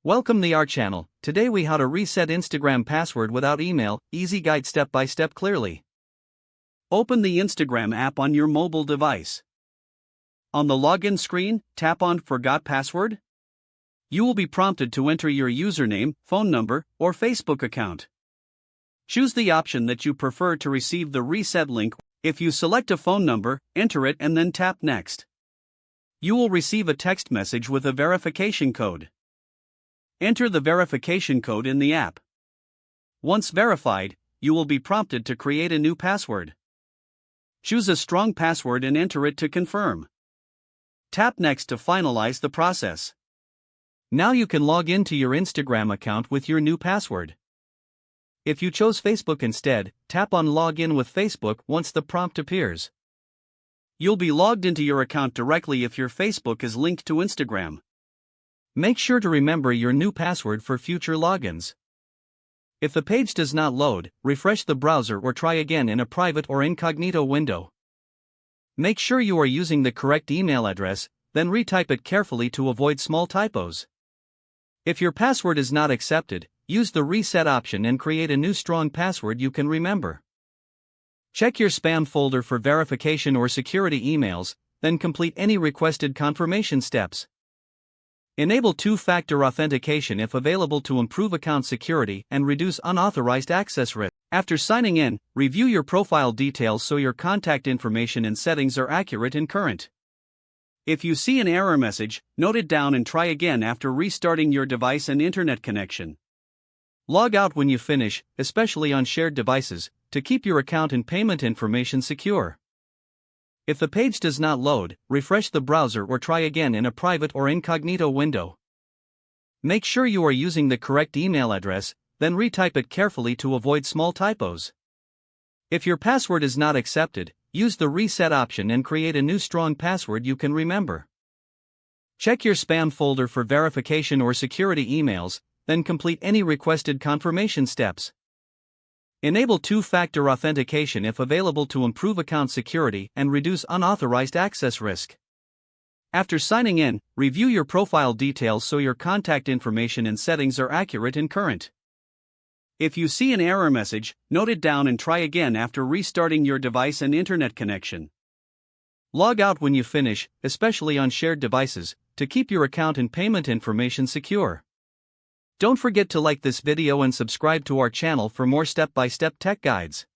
Welcome to our channel. Today we how to reset Instagram password without email, easy guide step by step clearly. Open the Instagram app on your mobile device. On the login screen, tap on Forgot Password. You will be prompted to enter your username, phone number, or Facebook account. Choose the option that you prefer to receive the reset link. If you select a phone number, enter it and then tap Next. You will receive a text message with a verification code. Enter the verification code in the app. Once verified, you will be prompted to create a new password. Choose a strong password and enter it to confirm. Tap Next to finalize the process. Now you can log into your Instagram account with your new password. If you chose Facebook instead, tap on Login with Facebook once the prompt appears. You'll be logged into your account directly if your Facebook is linked to Instagram. Make sure to remember your new password for future logins. If the page does not load, refresh the browser or try again in a private or incognito window. Make sure you are using the correct email address, then retype it carefully to avoid small typos. If your password is not accepted, use the reset option and create a new strong password you can remember. Check your spam folder for verification or security emails, then complete any requested confirmation steps. Enable two-factor authentication if available to improve account security and reduce unauthorized access risk. After signing in, review your profile details so your contact information and settings are accurate and current. If you see an error message, note it down and try again after restarting your device and internet connection. Log out when you finish, especially on shared devices, to keep your account and payment information secure. If the page does not load, refresh the browser or try again in a private or incognito window. Make sure you are using the correct email address, then retype it carefully to avoid small typos. If your password is not accepted, use the reset option and create a new strong password you can remember. Check your spam folder for verification or security emails, then complete any requested confirmation steps. Enable two-factor authentication if available to improve account security and reduce unauthorized access risk. After signing in, review your profile details so your contact information and settings are accurate and current. If you see an error message, note it down and try again after restarting your device and internet connection. Log out when you finish, especially on shared devices, to keep your account and payment information secure. Don't forget to like this video and subscribe to our channel for more step-by-step tech guides.